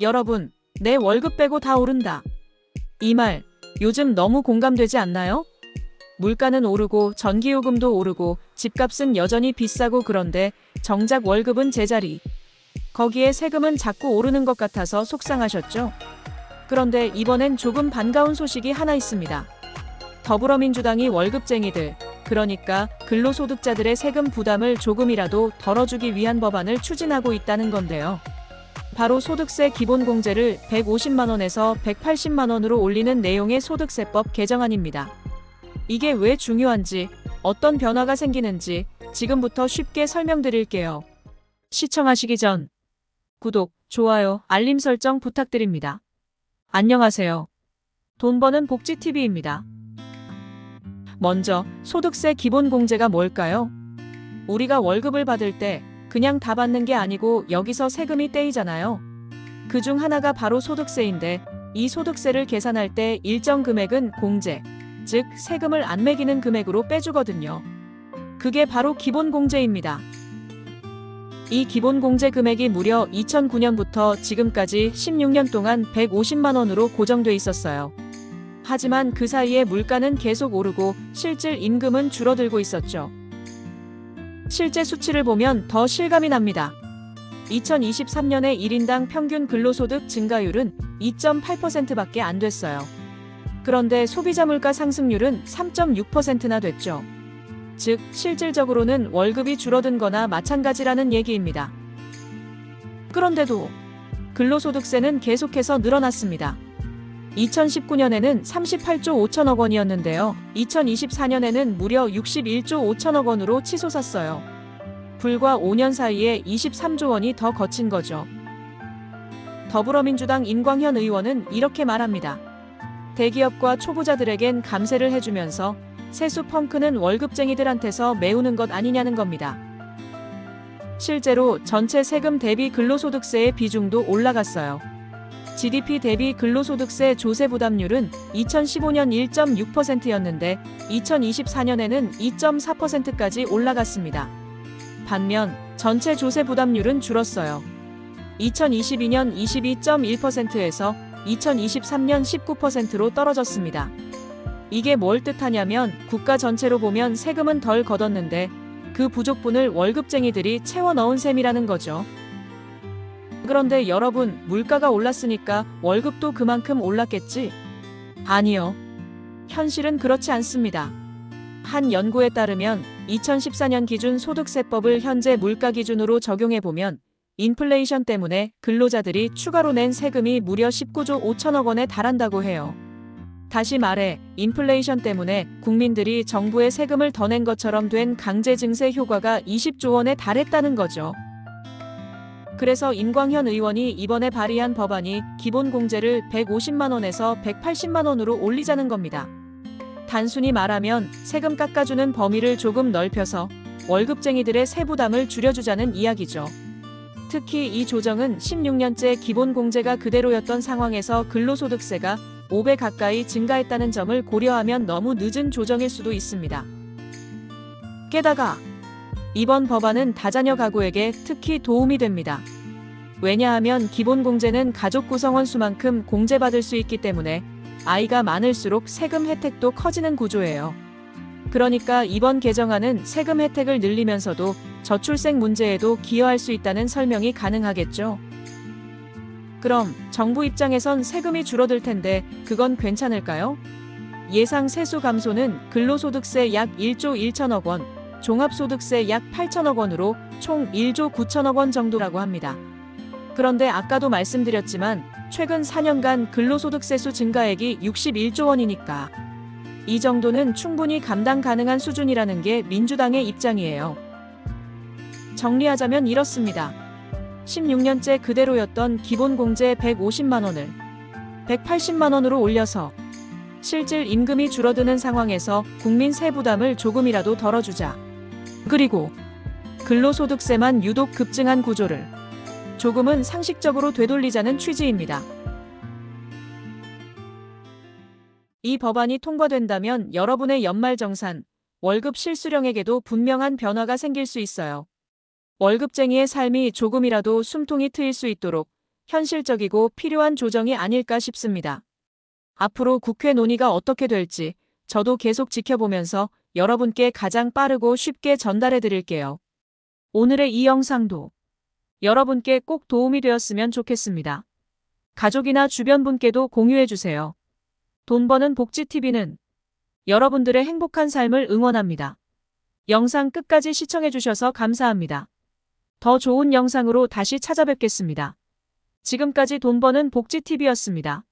여러분, 내 월급 빼고 다 오른다. 이 말, 요즘 너무 공감되지 않나요? 물가는 오르고 전기요금도 오르고 집값은 여전히 비싸고 그런데 정작 월급은 제자리. 거기에 세금은 자꾸 오르는 것 같아서 속상하셨죠? 그런데 이번엔 조금 반가운 소식이 하나 있습니다. 더불어민주당이 월급쟁이들, 그러니까 근로소득자들의 세금 부담을 조금이라도 덜어주기 위한 법안을 추진하고 있다는 건데요. 바로 소득세 기본공제를 150만 원에서 180만 원으로 올리는 내용의 소득세법 개정안입니다. 이게 왜 중요한지, 어떤 변화가 생기는지 지금부터 쉽게 설명드릴게요. 시청하시기 전 구독, 좋아요, 알림 설정 부탁드립니다. 안녕하세요. 돈 버는 복지TV입니다. 먼저 소득세 기본공제가 뭘까요? 우리가 월급을 받을 때 그냥 다 받는 게 아니고 여기서 세금이 떼이잖아요. 그중 하나가 바로 소득세인데 이 소득세를 계산할 때 일정 금액은 공제, 즉 세금을 안 매기는 금액으로 빼주거든요. 그게 바로 기본공제입니다. 이 기본공제 금액이 무려 2009년부터 지금까지 16년 동안 150만 원으로 고정돼 있었어요. 하지만 그 사이에 물가는 계속 오르고 실질 임금은 줄어들고 있었죠. 실제 수치를 보면 더 실감이 납니다. 2023년에 1인당 평균 근로소득 증가율은 2.8%밖에 안 됐어요. 그런데 소비자 물가 상승률은 3.6%나 됐죠. 즉, 실질적으로는 월급이 줄어든 거나 마찬가지라는 얘기입니다. 그런데도 근로소득세는 계속해서 늘어났습니다. 2019년에는 38조 5천억 원이었는데요. 2024년에는 무려 61조 5천억 원으로 치솟았어요. 불과 5년 사이에 23조 원이 더 거친 거죠. 더불어민주당 인광현 의원은 이렇게 말합니다. 대기업과 초보자들에겐 감세를 해주면서 세수 펑크는 월급쟁이들한테서 메우는 것 아니냐는 겁니다. 실제로 전체 세금 대비 근로소득세의 비중도 올라갔어요. GDP 대비 근로소득세 조세 부담률은 2015년 1.6%였는데 2024년에는 2.4%까지 올라갔습니다. 반면 전체 조세 부담률은 줄었어요. 2022년 22.1%에서 2023년 19%로 떨어졌습니다. 이게 뭘 뜻하냐면 국가 전체로 보면 세금은 덜 걷었는데 그 부족분을 월급쟁이들이 채워 넣은 셈이라는 거죠. 그런데 여러분, 물가가 올랐으니까 월급도 그만큼 올랐겠지? 아니요. 현실은 그렇지 않습니다. 한 연구에 따르면 2014년 기준 소득세법을 현재 물가 기준으로 적용해보면 인플레이션 때문에 근로자들이 추가로 낸 세금이 무려 19조 5천억 원에 달한다고 해요. 다시 말해, 인플레이션 때문에 국민들이 정부에 세금을 더 낸 것처럼 된 강제 증세 효과가 20조 원에 달했다는 거죠. 그래서 인광현 의원이 이번에 발의한 법안이 기본공제를 150만 원에서 180만 원으로 올리자는 겁니다. 단순히 말하면 세금 깎아주는 범위를 조금 넓혀서 월급쟁이들의 세부담을 줄여주자는 이야기죠. 특히 이 조정은 16년째 기본공제가 그대로였던 상황에서 근로소득세가 5배 가까이 증가했다는 점을 고려하면 너무 늦은 조정일 수도 있습니다. 게다가 이번 법안은 다자녀 가구에게 특히 도움이 됩니다. 왜냐하면 기본공제는 가족 구성원 수만큼 공제받을 수 있기 때문에 아이가 많을수록 세금 혜택도 커지는 구조예요. 그러니까 이번 개정안은 세금 혜택을 늘리면서도 저출생 문제에도 기여할 수 있다는 설명이 가능하겠죠. 그럼 정부 입장에선 세금이 줄어들 텐데 그건 괜찮을까요? 예상 세수 감소는 근로소득세 약 1조 1천억 원, 종합소득세 약 8천억 원으로 총 1조 9천억 원 정도라고 합니다. 그런데 아까도 말씀드렸지만 최근 4년간 근로소득세수 증가액이 61조 원이니까 이 정도는 충분히 감당 가능한 수준이라는 게 민주당의 입장이에요. 정리하자면 이렇습니다. 16년째 그대로였던 기본공제 150만 원을 180만 원으로 올려서 실질 임금이 줄어드는 상황에서 국민 세부담을 조금이라도 덜어주자. 그리고 근로소득세만 유독 급증한 구조를 조금은 상식적으로 되돌리자는 취지입니다. 이 법안이 통과된다면 여러분의 연말정산, 월급 실수령에게도 분명한 변화가 생길 수 있어요. 월급쟁이의 삶이 조금이라도 숨통이 트일 수 있도록 현실적이고 필요한 조정이 아닐까 싶습니다. 앞으로 국회 논의가 어떻게 될지 저도 계속 지켜보면서 여러분께 가장 빠르고 쉽게 전달해 드릴게요. 오늘의 이 영상도 여러분께 꼭 도움이 되었으면 좋겠습니다. 가족이나 주변 분께도 공유해 주세요. 돈 버는 복지TV는 여러분들의 행복한 삶을 응원합니다. 영상 끝까지 시청해 주셔서 감사합니다. 더 좋은 영상으로 다시 찾아뵙겠습니다. 지금까지 돈 버는 복지TV였습니다.